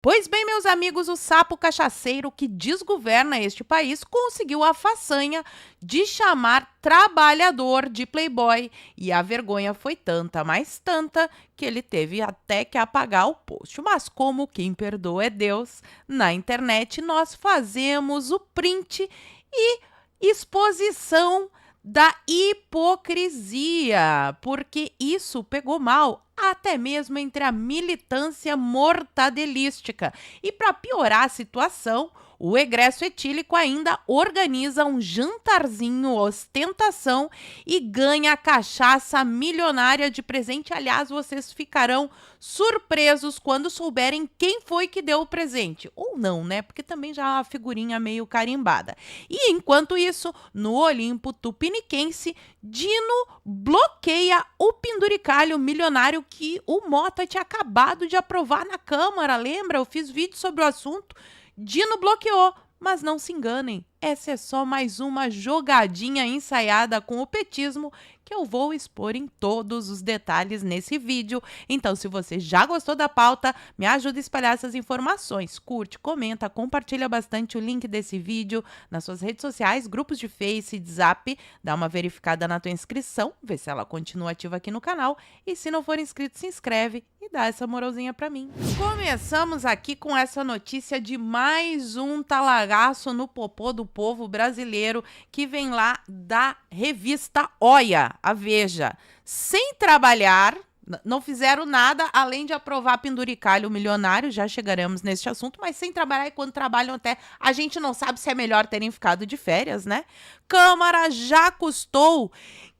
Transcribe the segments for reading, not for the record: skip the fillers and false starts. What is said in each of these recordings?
Pois bem, meus amigos, o sapo cachaceiro que desgoverna este país conseguiu a façanha de chamar trabalhador de playboy. E a vergonha foi tanta, mais tanta, que ele teve até que apagar o post. Mas como quem perdoa é Deus, na internet nós fazemos o print e exposição da hipocrisia, porque isso pegou mal até mesmo entre a militância mortadelística. E para piorar a situação, o egresso etílico ainda organiza um jantarzinho ostentação e ganha cachaça milionária de presente. Aliás, vocês ficarão surpresos quando souberem quem foi que deu o presente. Ou não, né? Porque também já é uma figurinha meio carimbada. E enquanto isso, no Olimpo Tupiniquense, Dino bloqueia o penduricalho milionário que o Mota tinha acabado de aprovar na Câmara. Lembra? Eu fiz vídeo sobre o assunto. Dino bloqueou, mas não se enganem, essa é só mais uma jogadinha ensaiada com o petismo que eu vou expor em todos os detalhes nesse vídeo. Então, se você já gostou da pauta, me ajuda a espalhar essas informações. Curte, comenta, compartilha bastante o link desse vídeo nas suas redes sociais, grupos de Face, de Zap, dá uma verificada na tua inscrição, vê se ela continua ativa aqui no canal e se não for inscrito, se inscreve e dá essa moralzinha pra mim. Começamos aqui com essa notícia de mais um talagaço no popô do povo brasileiro que vem lá da revista Olha, a Veja. Sem trabalhar, não fizeram nada além de aprovar penduricalho milionário, já chegaremos neste assunto, mas sem trabalhar e quando trabalham até, a gente não sabe se é melhor terem ficado de férias, né? Câmara já custou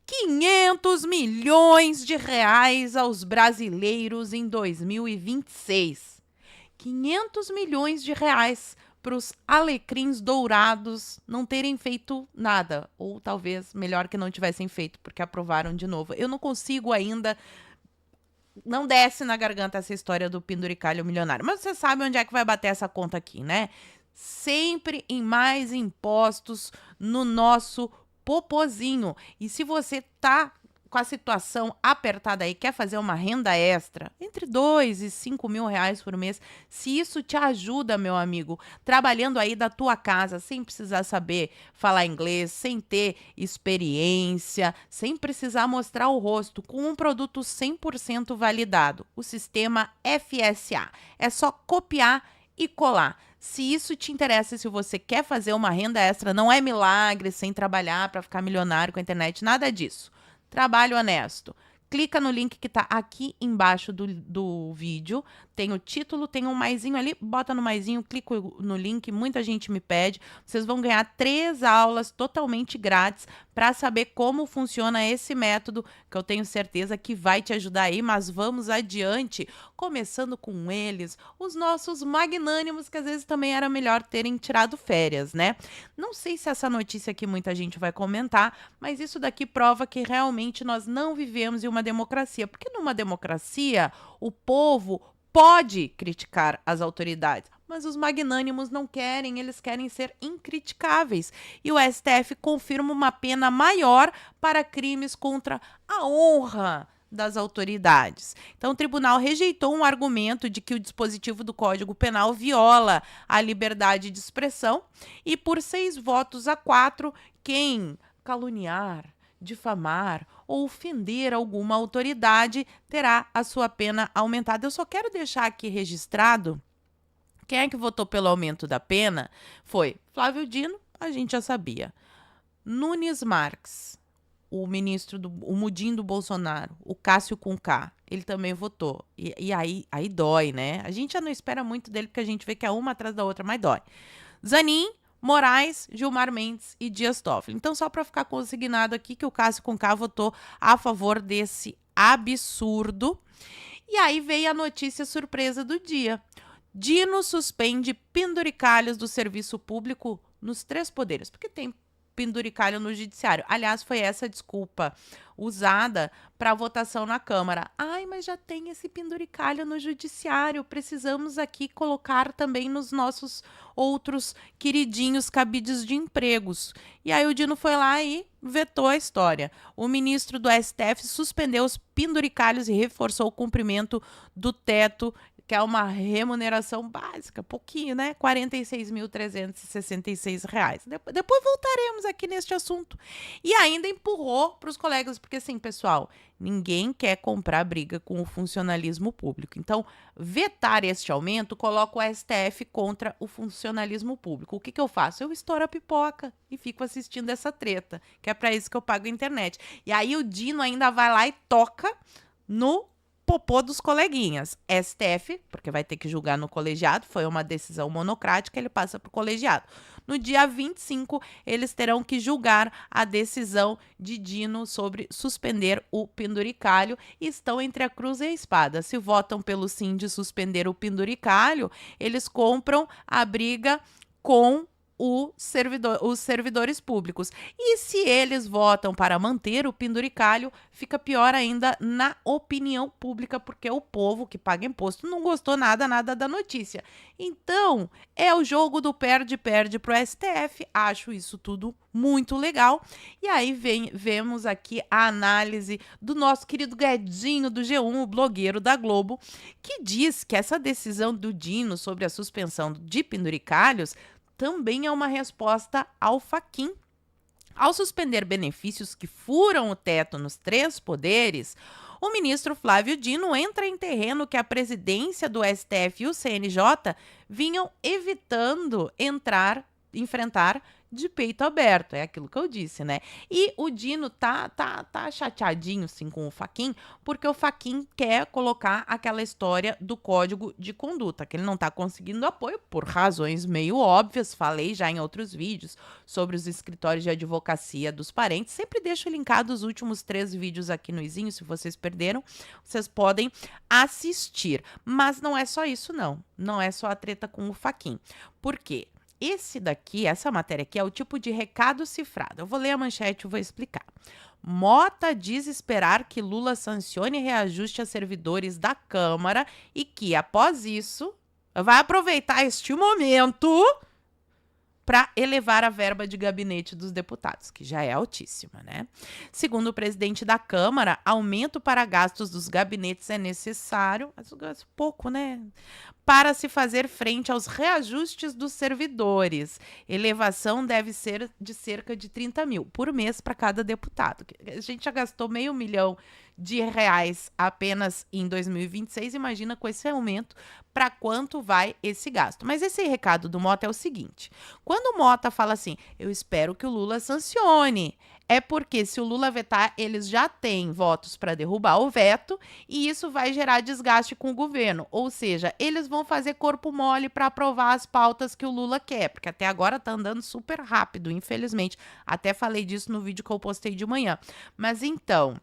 500 milhões de reais aos brasileiros em 2026. 500 milhões de reais para os alecrins dourados não terem feito nada. Ou talvez melhor que não tivessem feito, porque aprovaram de novo. Eu não consigo ainda. Não desce na garganta essa história do penduricalho milionário. Mas você sabe onde é que vai bater essa conta aqui, né? Sempre em mais impostos no nosso popozinho. E se você tá com a situação apertada aí, quer fazer uma renda extra, entre 2 e 5 mil reais por mês, se isso te ajuda, meu amigo, trabalhando aí da tua casa, sem precisar saber falar inglês, sem ter experiência, sem precisar mostrar o rosto, com um produto 100% validado, o sistema FSA. É só copiar e colar. Se isso te interessa, se você quer fazer uma renda extra, não é milagre sem trabalhar para ficar milionário com a internet, nada disso. Trabalho honesto. Clica no link que está aqui embaixo do vídeo. Tem o título, tem um maisinho ali, bota no maisinho, clica no link, muita gente me pede. Vocês vão ganhar 3 aulas totalmente grátis para saber como funciona esse método, que eu tenho certeza que vai te ajudar aí, mas vamos adiante, começando com eles, os nossos magnânimos, que às vezes também era melhor terem tirado férias, né? Não sei se essa notícia aqui muita gente vai comentar, mas isso daqui prova que realmente nós não vivemos em uma democracia, porque numa democracia o povo pode criticar as autoridades, mas os magnânimos não querem, eles querem ser incriticáveis. E o STF confirma uma pena maior para crimes contra a honra das autoridades. Então, o tribunal rejeitou um argumento de que o dispositivo do Código Penal viola a liberdade de expressão e, por 6 votos a 4, quem caluniar, difamar ou ofender alguma autoridade terá a sua pena aumentada. Eu só quero deixar aqui registrado quem é que votou pelo aumento da pena. Foi Flávio Dino, a gente já sabia. Nunes Marques, o ministro o Mudim do Bolsonaro, o Cássio com K, ele também votou. E aí dói, né? A gente já não espera muito dele porque a gente vê que é uma atrás da outra, mas dói. Zanin, Moraes, Gilmar Mendes e Dias Toffoli. Então, só para ficar consignado aqui que o Cássio com K votou a favor desse absurdo. E aí veio a notícia surpresa do dia. Dino suspende penduricalhos do serviço público nos 3 poderes, porque tem penduricalho no judiciário. Aliás, foi essa desculpa usada para a votação na Câmara. Ai, mas já tem esse penduricalho no judiciário, precisamos aqui colocar também nos nossos outros queridinhos cabides de empregos. E aí o Dino foi lá e vetou a história. O ministro do STF suspendeu os penduricalhos e reforçou o cumprimento do teto quer uma remuneração básica, pouquinho, né? R$ 46.366. Depois voltaremos aqui neste assunto. E ainda empurrou para os colegas, porque assim, pessoal, ninguém quer comprar briga com o funcionalismo público. Então, vetar este aumento coloca o STF contra o funcionalismo público. O que que eu faço? Eu estouro a pipoca e fico assistindo essa treta, que é para isso que eu pago a internet. E aí o Dino ainda vai lá e toca no popô dos coleguinhas. STF, porque vai ter que julgar no colegiado, foi uma decisão monocrática, ele passa para o colegiado. No dia 25, eles terão que julgar a decisão de Dino sobre suspender o penduricalho e estão entre a cruz e a espada. Se votam pelo sim de suspender o penduricalho, eles compram a briga com os servidores públicos. E se eles votam para manter o penduricalho, fica pior ainda na opinião pública, porque o povo que paga imposto não gostou nada da notícia. Então, é o jogo do perde-perde para o STF. Acho isso tudo muito legal. E aí vemos aqui a análise do nosso querido Guedinho do G1, o blogueiro da Globo, que diz que essa decisão do Dino sobre a suspensão de penduricalhos também é uma resposta ao Fachin. Ao suspender benefícios que furam o teto nos 3 poderes, o ministro Flávio Dino entra em terreno que a presidência do STF e o CNJ vinham evitando enfrentar de peito aberto, é aquilo que eu disse, né? E o Dino tá chateadinho, sim, com o Fachin, porque o Fachin quer colocar aquela história do código de conduta, que ele não tá conseguindo apoio por razões meio óbvias, falei já em outros vídeos sobre os escritórios de advocacia dos parentes, sempre deixo linkado os últimos 3 vídeos aqui no izinho, se vocês perderam, vocês podem assistir. Mas não é só isso, não é só a treta com o Fachin. Por quê? Essa matéria aqui é o tipo de recado cifrado. Eu vou ler a manchete e vou explicar. Mota diz esperar que Lula sancione reajuste a servidores da Câmara e que, após isso, vai aproveitar este momento para elevar a verba de gabinete dos deputados, que já é altíssima, né? Segundo o presidente da Câmara, aumento para gastos dos gabinetes é necessário, mas pouco, né? Para se fazer frente aos reajustes dos servidores. Elevação deve ser de cerca de 30 mil por mês para cada deputado. A gente já gastou R$500 milhão apenas em 2026, imagina com esse aumento para quanto vai esse gasto. Mas esse recado do Mota é o seguinte, quando o Mota fala assim, eu espero que o Lula sancione, é porque se o Lula vetar, eles já têm votos para derrubar o veto e isso vai gerar desgaste com o governo, ou seja, eles vão fazer corpo mole para aprovar as pautas que o Lula quer, porque até agora tá andando super rápido, infelizmente, até falei disso no vídeo que eu postei de manhã. Mas então,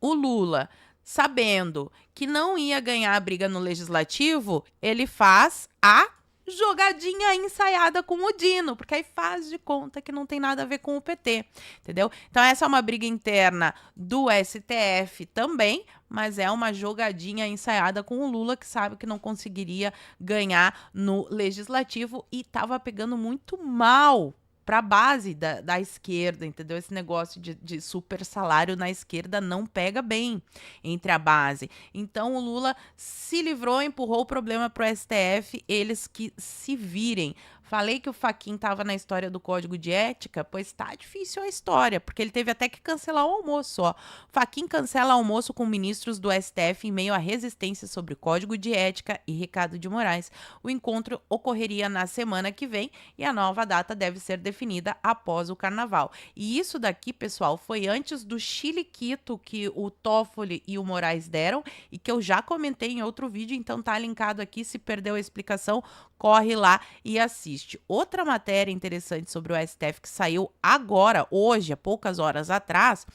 o Lula, sabendo que não ia ganhar a briga no Legislativo, ele faz a jogadinha ensaiada com o Dino, porque aí faz de conta que não tem nada a ver com o PT, entendeu? Então essa é uma briga interna do STF também, mas é uma jogadinha ensaiada com o Lula, que sabe que não conseguiria ganhar no Legislativo e estava pegando muito mal para a base da esquerda, entendeu? Esse negócio de super salário na esquerda não pega bem entre a base. Então, o Lula se livrou, empurrou o problema para o STF, eles que se virem. Falei que o Fachin estava na história do Código de Ética, pois tá difícil a história, porque ele teve até que cancelar o almoço, ó. Fachin cancela almoço com ministros do STF em meio à resistência sobre o Código de Ética e Ricardo de Moraes. O encontro ocorreria na semana que vem e a nova data deve ser definida após o Carnaval. E isso daqui, pessoal, foi antes do chiliquito que o Toffoli e o Moraes deram e que eu já comentei em outro vídeo, então tá linkado aqui, se perdeu a explicação, corre lá e assiste. Outra matéria interessante sobre o STF que saiu agora, hoje, há poucas horas atrás,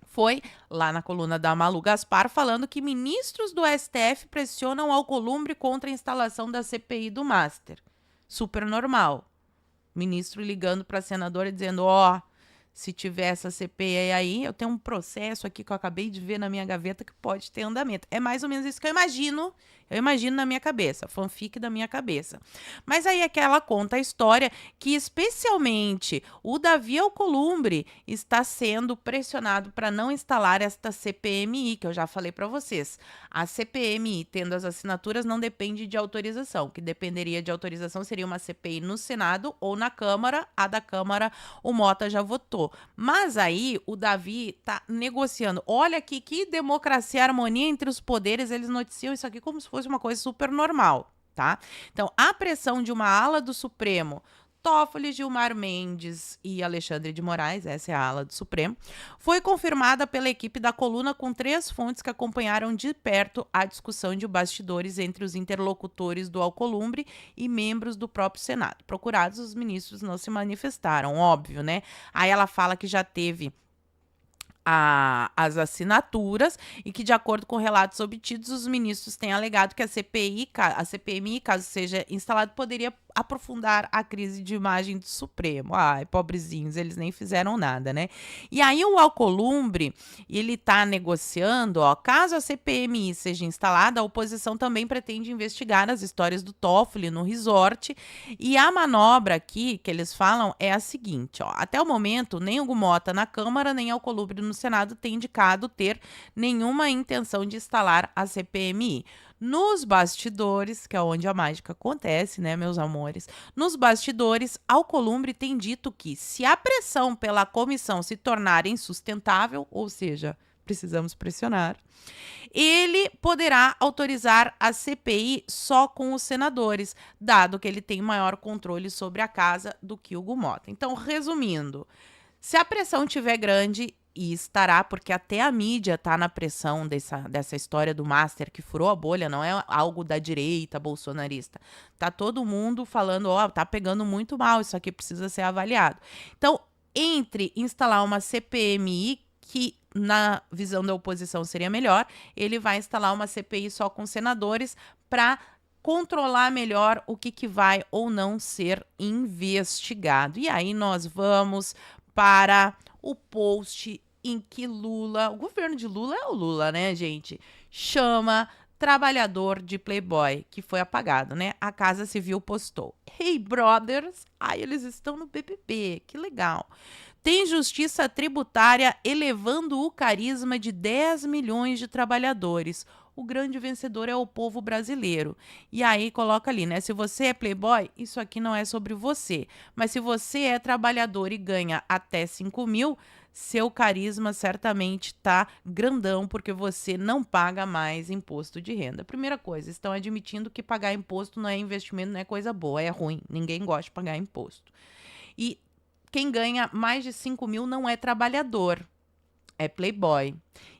foi lá na coluna da Malu Gaspar, falando que ministros do STF pressionam Alcolumbre contra a instalação da CPI do Master. Super normal. Ministro ligando para a senadora dizendo, ó, se tiver essa CPI aí, eu tenho um processo aqui que eu acabei de ver na minha gaveta que pode ter andamento. É mais ou menos isso que eu imagino Eu imagino na minha cabeça, fanfic da minha cabeça. Mas aí é que ela conta a história que, especialmente, o Davi Alcolumbre está sendo pressionado para não instalar esta CPMI, que eu já falei para vocês. A CPMI, tendo as assinaturas, não depende de autorização. O que dependeria de autorização seria uma CPI no Senado ou na Câmara. A da Câmara, o Mota já votou. Mas aí o Davi está negociando. Olha aqui que democracia, harmonia entre os poderes. Eles noticiam isso aqui como se fosse uma coisa super normal, tá? Então, a pressão de uma ala do Supremo, Toffoli, Gilmar Mendes e Alexandre de Moraes, essa é a ala do Supremo, foi confirmada pela equipe da coluna com 3 fontes que acompanharam de perto a discussão de bastidores entre os interlocutores do Alcolumbre e membros do próprio Senado. Procurados, os ministros não se manifestaram, óbvio, né? Aí ela fala que já teve as assinaturas e que, de acordo com relatos obtidos, os ministros têm alegado que a CPMI, caso seja instalado, poderia aprofundar a crise de imagem do Supremo. Ai, pobrezinhos, eles nem fizeram nada, né? E aí o Alcolumbre, ele tá negociando, ó, caso a CPMI seja instalada, a oposição também pretende investigar as histórias do Toffoli no resort, e a manobra aqui que eles falam é a seguinte, ó, até o momento, nem o Mota na Câmara, nem Alcolumbre no Senado tem indicado ter nenhuma intenção de instalar a CPMI. Nos bastidores, que é onde a mágica acontece, né, meus amores? Nos bastidores, Alcolumbre tem dito que, se a pressão pela comissão se tornar insustentável, ou seja, precisamos pressionar, ele poderá autorizar a CPI só com os senadores, dado que ele tem maior controle sobre a casa do que o Mota. Então, resumindo, se a pressão estiver grande, e estará, porque até a mídia está na pressão dessa história do Master que furou a bolha, não é algo da direita bolsonarista. Tá todo mundo falando, ó, tá pegando muito mal, isso aqui precisa ser avaliado. Então, entre instalar uma CPMI, que na visão da oposição seria melhor, ele vai instalar uma CPI só com senadores para controlar melhor o que vai ou não ser investigado. E aí nós vamos para o post em que Lula, o governo de Lula é o Lula, né, gente? Chama trabalhador de Playboy, que foi apagado, né? A Casa Civil postou. Hey, brothers! Ai, eles estão no BBB, que legal. Tem justiça tributária elevando o carisma de 10 milhões de trabalhadores. O grande vencedor é o povo brasileiro. E aí coloca ali, né? Se você é playboy, isso aqui não é sobre você. Mas se você é trabalhador e ganha até 5 mil, seu carisma certamente tá grandão, porque você não paga mais imposto de renda. Primeira coisa, estão admitindo que pagar imposto não é investimento, não é coisa boa, é ruim. Ninguém gosta de pagar imposto. E quem ganha mais de 5 mil não é trabalhador, é playboy.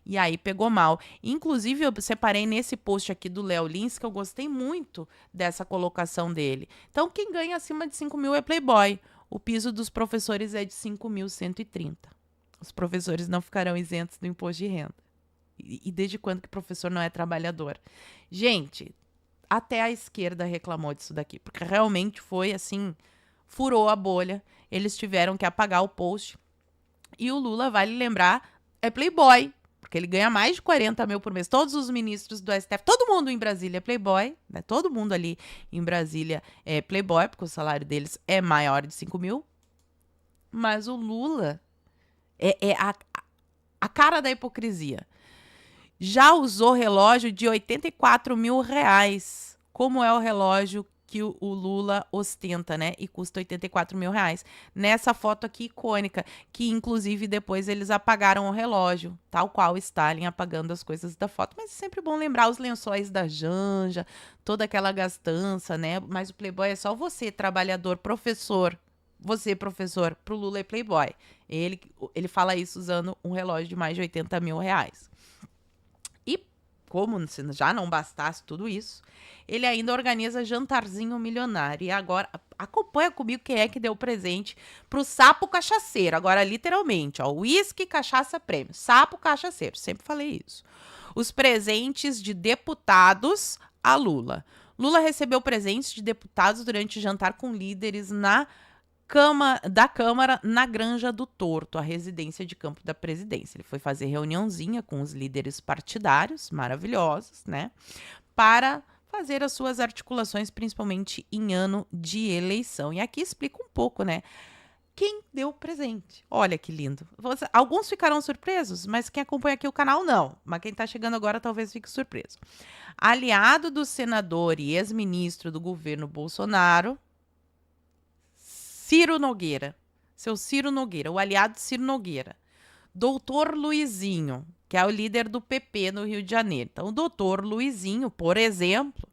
E aí pegou mal. Inclusive, eu separei nesse post aqui do Léo Lins, que eu gostei muito dessa colocação dele. Então, quem ganha acima de 5 mil é playboy. O piso dos professores é de 5.130. Os professores não ficarão isentos do imposto de renda. E desde quando que professor não é trabalhador? Gente, até a esquerda reclamou disso daqui, porque realmente foi assim, furou a bolha. Eles tiveram que apagar o post. E o Lula, vale lembrar, é playboy, porque ele ganha mais de 40 mil por mês. Todos os ministros do STF, todo mundo em Brasília é playboy, né? Todo mundo ali em Brasília é playboy, porque o salário deles é maior de 5 mil. Mas o Lula é a cara da hipocrisia. Já usou relógio de 84 mil reais. Como é o relógio que o Lula ostenta, né? E custa 84 mil reais. Nessa foto aqui icônica, que inclusive depois eles apagaram o relógio, tal qual Stalin apagando as coisas da foto. Mas é sempre bom lembrar os lençóis da Janja, toda aquela gastança, né? Mas o playboy é só você, trabalhador, professor. Você, professor, pro Lula é playboy. Ele fala isso usando um relógio de mais de 80 mil reais. E como se já não bastasse tudo isso, ele ainda organiza jantarzinho milionário. E agora, acompanha comigo quem é que deu presente pro sapo cachaceiro. Agora, literalmente, ó, uísque, cachaça, prêmio. Sapo cachaceiro, sempre falei isso. Os presentes de deputados a Lula. Lula recebeu presentes de deputados durante o jantar com líderes da Câmara na Granja do Torto, a residência de campo da presidência. Ele foi fazer reuniãozinha com os líderes partidários, maravilhosos, né? Para fazer as suas articulações, principalmente em ano de eleição. E aqui explica um pouco, né? Quem deu o presente. Olha que lindo. Alguns ficarão surpresos, mas quem acompanha aqui o canal não. Mas quem está chegando agora talvez fique surpreso. Aliado do senador e ex-ministro do governo Bolsonaro, Ciro Nogueira. Seu Ciro Nogueira, o aliado Ciro Nogueira. Doutor Luizinho, que é o líder do PP no Rio de Janeiro. Então, o doutor Luizinho, por exemplo,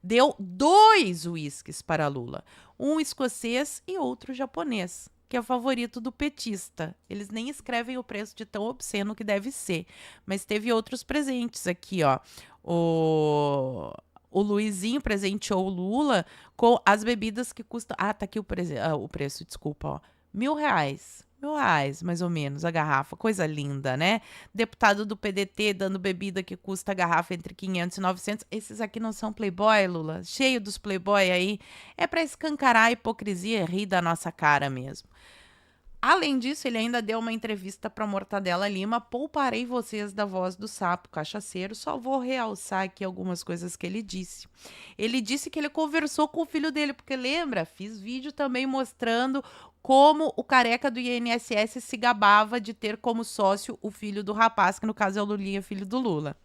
deu 2 uísques para Lula. Um escocês e outro japonês, que é o favorito do petista. Eles nem escrevem o preço de tão obsceno que deve ser. Mas teve outros presentes aqui, ó. O Luizinho presenteou o Lula com as bebidas que custam... Ah, tá aqui o preço, desculpa, ó. R$ 1.000. R$ 1.000, mais ou menos, a garrafa. Coisa linda, né? Deputado do PDT dando bebida que custa a garrafa entre 500 e 900. Esses aqui não são playboy, Lula? Cheio dos playboy aí. É para escancarar a hipocrisia e rir da nossa cara mesmo. Além disso, ele ainda deu uma entrevista para Mortadela Lima. Pouparei vocês da voz do sapo cachaceiro. Só vou realçar aqui algumas coisas que ele disse. Ele disse que ele conversou com o filho dele, porque lembra? Fiz vídeo também mostrando como o careca do INSS se gabava de ter como sócio o filho do rapaz, que no caso é o Lulinha, filho do Lula.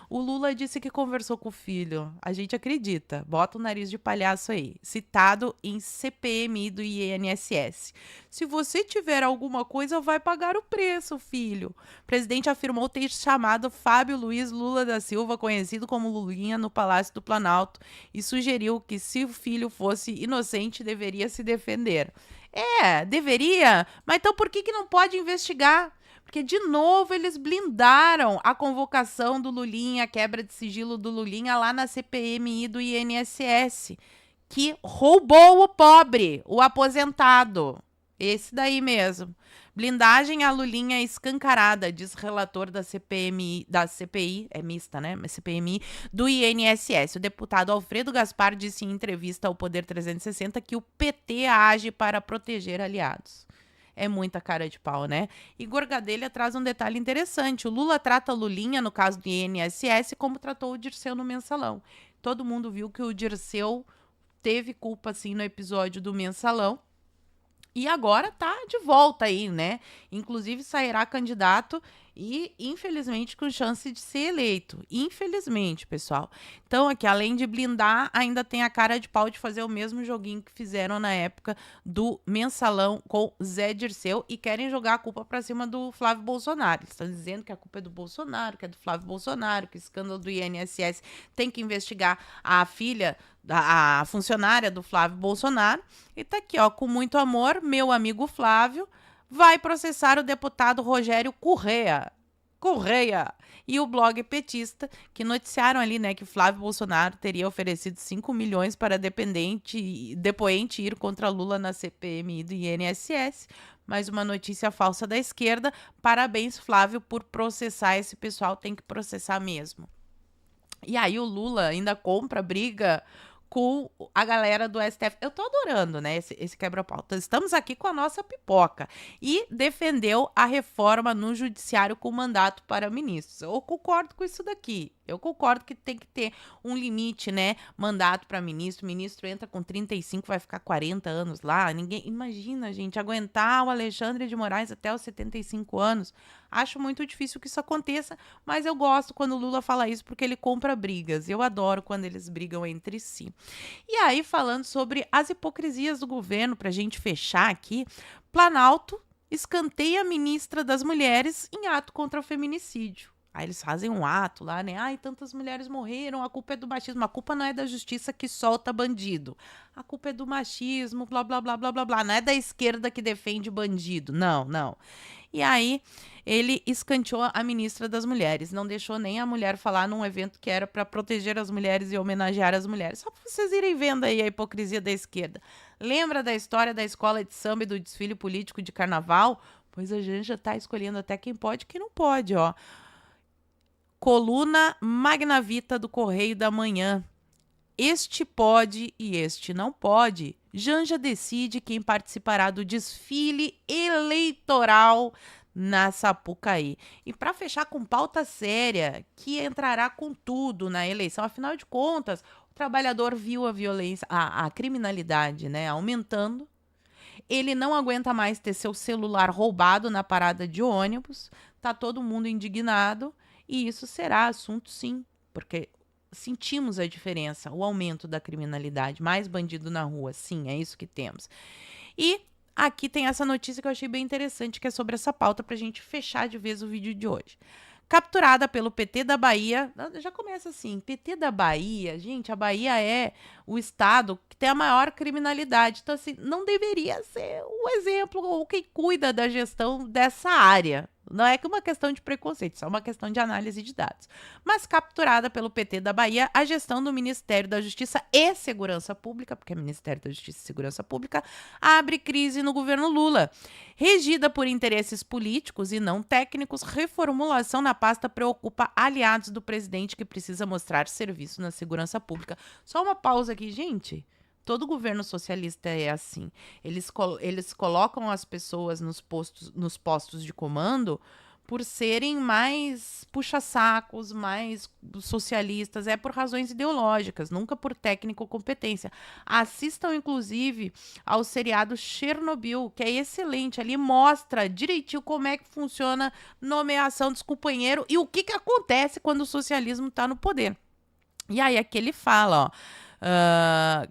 O Lula disse que conversou com o filho. A gente acredita. Bota o nariz de palhaço aí. Citado em CPMI do INSS. Se você tiver alguma coisa, vai pagar o preço, filho. O presidente afirmou ter chamado Fábio Luiz Lula da Silva, conhecido como Lulinha, no Palácio do Planalto e sugeriu que, se o filho fosse inocente, deveria se defender. Deveria? Mas então por que não pode investigar? Porque, de novo, eles blindaram a convocação do Lulinha, a quebra de sigilo do Lulinha lá na CPMI do INSS, que roubou o pobre, o aposentado. Esse daí mesmo. Blindagem a Lulinha escancarada, diz relator da CPI, é mista, né? CPMI, do INSS. O deputado Alfredo Gaspar disse em entrevista ao Poder 360 que o PT age para proteger aliados. É muita cara de pau, né? Igor Gadelha traz um detalhe interessante. O Lula trata a Lulinha, no caso do INSS, como tratou o Dirceu no Mensalão. Todo mundo viu que o Dirceu teve culpa, assim, no episódio do Mensalão. E agora tá de volta aí, né? Inclusive sairá candidato e, infelizmente, com chance de ser eleito. Infelizmente, pessoal. Então, aqui, além de blindar, ainda tem a cara de pau de fazer o mesmo joguinho que fizeram na época do Mensalão com Zé Dirceu e querem jogar a culpa pra cima do Flávio Bolsonaro. Eles estão dizendo que a culpa é do Bolsonaro, que é do Flávio Bolsonaro, que o escândalo do INSS tem que investigar a filha, a funcionária do Flávio Bolsonaro. E tá aqui, ó, com muito amor, meu amigo Flávio vai processar o deputado Rogério Correia e o blog petista, que noticiaram ali, né, que Flávio Bolsonaro teria oferecido 5 milhões para depoente ir contra Lula na CPMI do INSS. Mais uma notícia falsa da esquerda. Parabéns, Flávio, por processar esse pessoal, tem que processar mesmo. E aí o Lula ainda compra briga com a galera do STF. Eu tô adorando, né, esse quebra-pau. Estamos aqui com a nossa pipoca. E defendeu a reforma no judiciário com mandato para ministros. Eu concordo com isso daqui. Eu concordo que tem que ter um limite, né? Mandato para ministro. O ministro entra com 35, vai ficar 40 anos lá. Ninguém imagina, gente, aguentar o Alexandre de Moraes até os 75 anos. Acho muito difícil que isso aconteça, mas eu gosto quando o Lula fala isso porque ele compra brigas. Eu adoro quando eles brigam entre si. E aí, falando sobre as hipocrisias do governo, para a gente fechar aqui, Planalto escanteia a ministra das Mulheres em ato contra o feminicídio. Aí eles fazem um ato lá, né? Ai, tantas mulheres morreram, a culpa é do machismo. A culpa não é da justiça que solta bandido. A culpa é do machismo, blá, blá, blá, blá, blá, blá. Não é da esquerda que defende bandido. Não, não. E aí ele escanteou a ministra das Mulheres. Não deixou nem a mulher falar num evento que era para proteger as mulheres e homenagear as mulheres. Só para vocês irem vendo aí a hipocrisia da esquerda. Lembra da história da escola de samba e do desfile político de carnaval? Pois a gente já tá escolhendo até quem pode e quem não pode, ó. Coluna Magnavita do Correio da Manhã. Este pode e este não pode. Janja decide quem participará do desfile eleitoral na Sapucaí. E para fechar com pauta séria, que entrará com tudo na eleição, afinal de contas, O trabalhador viu a violência, a criminalidade, né, aumentando. Ele não aguenta mais ter seu celular roubado na parada de ônibus. Tá todo mundo indignado e isso será assunto, sim, porque sentimos a diferença, o aumento da criminalidade, mais bandido na rua, sim, é isso que temos. E aqui tem essa notícia que eu achei bem interessante, que é sobre essa pauta para a gente fechar de vez o vídeo de hoje. Capturada pelo PT da Bahia, já começa assim, PT da Bahia, gente, a Bahia é o estado que tem a maior criminalidade, então assim, não deveria ser o exemplo ou quem cuida da gestão dessa área. Não é que uma questão de preconceito, só uma questão de análise de dados. Mas capturada pelo PT da Bahia, a gestão do Ministério da Justiça e Segurança Pública, porque é Ministério da Justiça e Segurança Pública, abre crise no governo Lula. Regida por interesses políticos e não técnicos, reformulação na pasta preocupa aliados do presidente que precisa mostrar serviço na segurança pública. Só uma pausa aqui, gente. Todo governo socialista é assim. Eles colocam as pessoas nos postos de comando por serem mais puxa-sacos, mais socialistas, é por razões ideológicas, nunca por técnico-competência. Assistam, inclusive, ao seriado Chernobyl, que é excelente. Ali mostra direitinho como é que funciona nomeação dos companheiros e o que acontece quando o socialismo está no poder. E aí aqui ele fala, ó,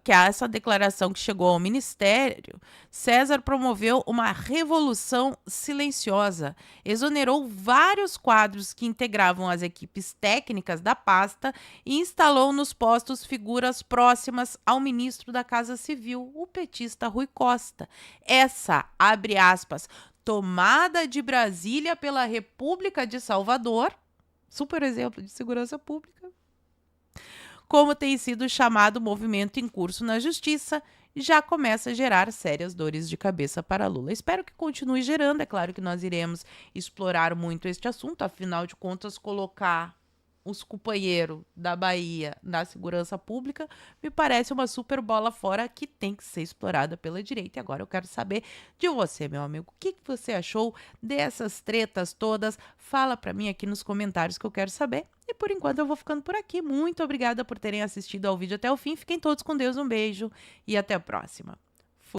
que essa declaração que chegou ao Ministério, César promoveu uma revolução silenciosa, exonerou vários quadros que integravam as equipes técnicas da pasta e instalou nos postos figuras próximas ao ministro da Casa Civil, o petista Rui Costa. Essa, abre aspas, tomada de Brasília pela República de Salvador, super exemplo de segurança pública, como tem sido chamado o movimento em curso na justiça, já começa a gerar sérias dores de cabeça para Lula. Espero que continue gerando, é claro que nós iremos explorar muito este assunto, afinal de contas, colocar os companheiros da Bahia na segurança pública me parece uma super bola fora que tem que ser explorada pela direita. E agora eu quero saber de você, meu amigo, o que você achou dessas tretas todas? Fala para mim aqui nos comentários que eu quero saber. E por enquanto eu vou ficando por aqui. Muito obrigada por terem assistido ao vídeo até o fim. Fiquem todos com Deus, um beijo e até a próxima.